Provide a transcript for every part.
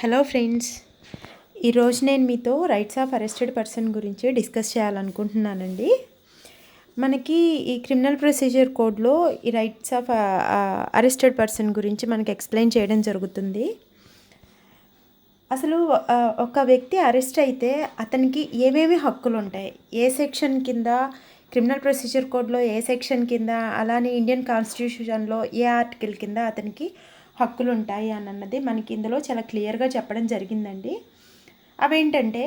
Hello friends, ఈరోజు నేను మీతో రైట్స్ ఆఫ్ అరెస్టెడ్ పర్సన్ గురించి డిస్కస్ చేయాలనుకుంటున్నానండి. మనకి ఈ క్రిమినల్ ప్రొసీజర్ కోడ్లో ఈ రైట్స్ ఆఫ్ అరెస్టెడ్ పర్సన్ గురించి మనకి ఎక్స్ప్లెయిన్ చేయడం జరుగుతుంది. అసలు ఒక వ్యక్తి అరెస్ట్ అయితే అతనికి ఏమేమి హక్కులు ఉంటాయి, ఏ సెక్షన్ కింద క్రిమినల్ ప్రొసీజర్ కోడ్లో ఏ సెక్షన్ కింద, అలానే ఇండియన్ కాన్స్టిట్యూషన్లో ఏ ఆర్టికల్ కింద అతనికి హక్కులు ఉంటాయి అన్నది మనకి ఇందులో చాలా క్లియర్గా చెప్పడం జరిగిందండి. అవేంటంటే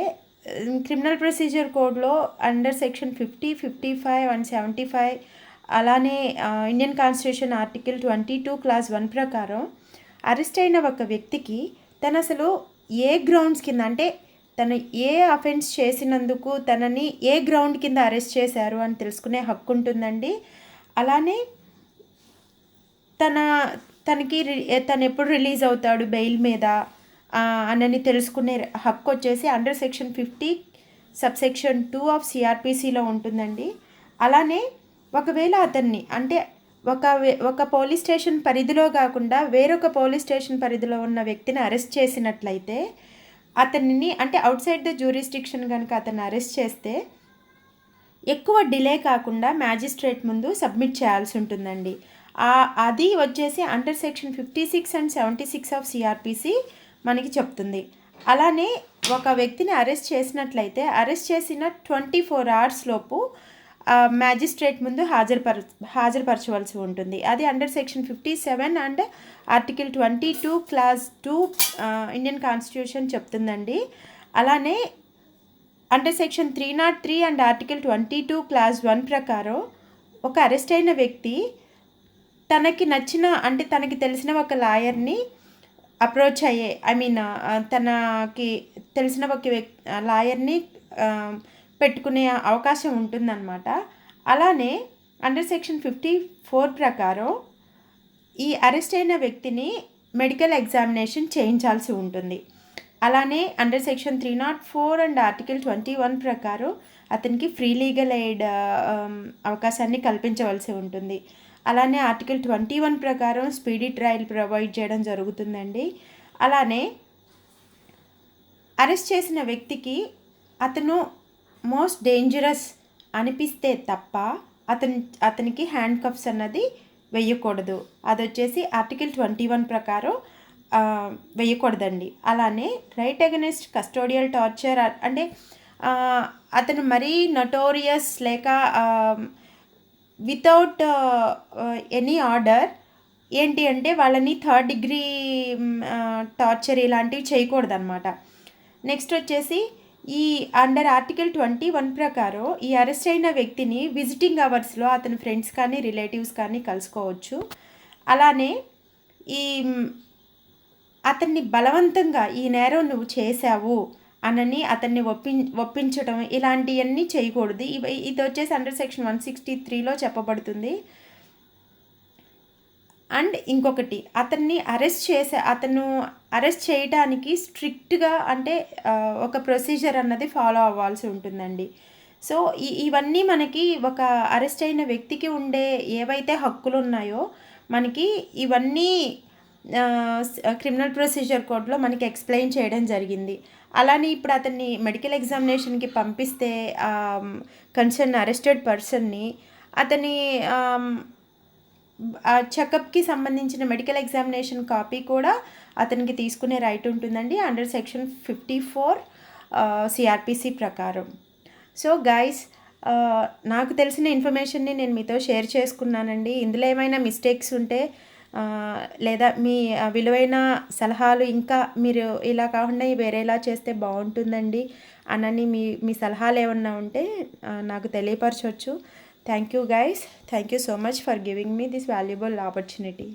క్రిమినల్ ప్రొసీజర్ కోడ్లో అండర్ సెక్షన్ 50, 55 అండ్ 75, అలానే ఇండియన్ కాన్స్టిట్యూషన్ ఆర్టికల్ 22 క్లాస్ 1 ప్రకారం అరెస్ట్ అయిన ఒక వ్యక్తికి తను అసలు ఏ గ్రౌండ్స్ కింద, అంటే తను ఏ అఫెన్స్ చేసినందుకు తనని ఏ గ్రౌండ్ కింద అరెస్ట్ చేశారు అని తెలుసుకునే హక్కు ఉంటుందండి. అలానే తను ఎప్పుడు రిలీజ్ అవుతాడు బెయిల్ మీద అని తెలుసుకునే హక్కు వచ్చేసి అండర్ సెక్షన్ 50 సబ్సెక్షన్ 2 ఆఫ్ సిఆర్పిసిలో ఉంటుందండి. అలానే ఒకవేళ అతన్ని, అంటే ఒక పోలీస్ స్టేషన్ పరిధిలో కాకుండా వేరొక పోలీస్ స్టేషన్ పరిధిలో ఉన్న వ్యక్తిని అరెస్ట్ చేసినట్లయితే అతనిని, అంటే అవుట్ సైడ్ ద జ్యూరిస్డిక్షన్ కనుక అతన్ని అరెస్ట్ చేస్తే ఎక్కువ డిలే కాకుండా మ్యాజిస్ట్రేట్ ముందు సబ్మిట్ చేయాల్సి ఉంటుందండి. అది వచ్చేసి under section 56 and 76 of CrPC మనకి చెప్తుంది. అలానే ఒక వ్యక్తిని అరెస్ట్ చేసినట్లయితే అరెస్ట్ చేసిన 24 hours లోపు మ్యాజిస్ట్రేట్ ముందు హాజరుపరచవలసి ఉంటుంది. అది under section 57 and article 22 clause 2 Indian constitution చెప్తుందండి. అలానే under section 303 and article 22 clause 1 ప్రకారం ఒక అరెస్ట్ అయిన వ్యక్తి తనకి నచ్చిన, అంటే తనకి తెలిసిన ఒక లాయర్ని అప్రోచ్ అయ్యే, తనకి తెలిసిన ఒక లాయర్ని పెట్టుకునే అవకాశం ఉంటుందన్నమాట. అలానే అండర్ సెక్షన్ 54 ప్రకారం ఈ అరెస్ట్ అయిన వ్యక్తిని మెడికల్ ఎగ్జామినేషన్ చేయించాల్సి ఉంటుంది. అలానే అండర్ సెక్షన్ 304 అండ్ ఆర్టికల్ 21 ప్రకారం అతనికి ఫ్రీ లీగల్ ఎయిడ్ అవకాశాన్ని కల్పించవలసి ఉంటుంది. అలానే ఆర్టికల్ 21 ప్రకారం స్పీడీ ట్రయల్ ప్రొవైడ్ చేయడం జరుగుతుందండి. అలానే అరెస్ట్ చేసిన వ్యక్తికి అతను మోస్ట్ డేంజరస్ అనిపిస్తే తప్ప అతనికి హ్యాండ్ కఫ్స్ అన్నది వేయకూడదు. అది వచ్చేసి ఆర్టికల్ 21 ప్రకారం వేయకూడదండి. అలానే రైట్ అగెనిస్ట్ కస్టోడియల్ టార్చర్, అంటే అతను మరీ నోటోరియస్ లేక వితౌట్ ఎనీ ఆర్డర్ ఏంటి అంటే వాళ్ళని 3rd degree టార్చర్ ఇలాంటివి చేయకూడదు అనమాట. నెక్స్ట్ వచ్చేసి ఈ అండర్ ఆర్టికల్ 21 ప్రకారం ఈ అరెస్ట్ అయిన వ్యక్తిని విజిటింగ్ అవర్స్లో అతని ఫ్రెండ్స్ కానీ రిలేటివ్స్ కానీ కలుసుకోవచ్చు. అలానే అతన్ని బలవంతంగా ఈ నేరం నువ్వు చేశావు అనని అతన్ని ఒప్పించడం ఇలాంటివన్నీ చేయకూడదు. ఇది వచ్చేసి అండర్ సెక్షన్ 163లో చెప్పబడుతుంది. అండ్ ఇంకొకటి, అతను అరెస్ట్ చేయడానికి స్ట్రిక్ట్గా, అంటే ఒక ప్రొసీజర్ అన్నది ఫాలో అవ్వాల్సి ఉంటుందండి. సో ఇవన్నీ మనకి ఒక అరెస్ట్ అయిన వ్యక్తికి ఉండే ఏవైతే హక్కులు ఉన్నాయో మనకి ఇవన్నీ క్రిమినల్ ప్రొసీజర్ కోడ్లో మనకి ఎక్స్ప్లెయిన్ చేయడం జరిగింది. అలానే ఇప్పుడు అతన్ని మెడికల్ ఎగ్జామినేషన్కి పంపిస్తే కన్సర్న్ అరెస్టెడ్ పర్సన్ని అతని చెకప్కి సంబంధించిన మెడికల్ ఎగ్జామినేషన్ కాపీ కూడా అతనికి తీసుకునే రైట్ ఉంటుందండి అండర్ సెక్షన్ 54 సిఆర్పిసి ప్రకారం. సో గైస్, నాకు తెలిసిన ఇన్ఫర్మేషన్ని నేను మీతో షేర్ చేసుకున్నానండి. ఇందులో ఏమైనా మిస్టేక్స్ ఉంటే లేదా మీ విలువైన సలహాలు, ఇంకా మీరు ఇలా కాకుండా వేరేలా చేస్తే బాగుంటుందండి అనని మీ సలహాలు ఏమన్నా ఉంటే నాకు తెలియపరచవచ్చు. Thank you guys. Thank you so much for giving me this valuable opportunity.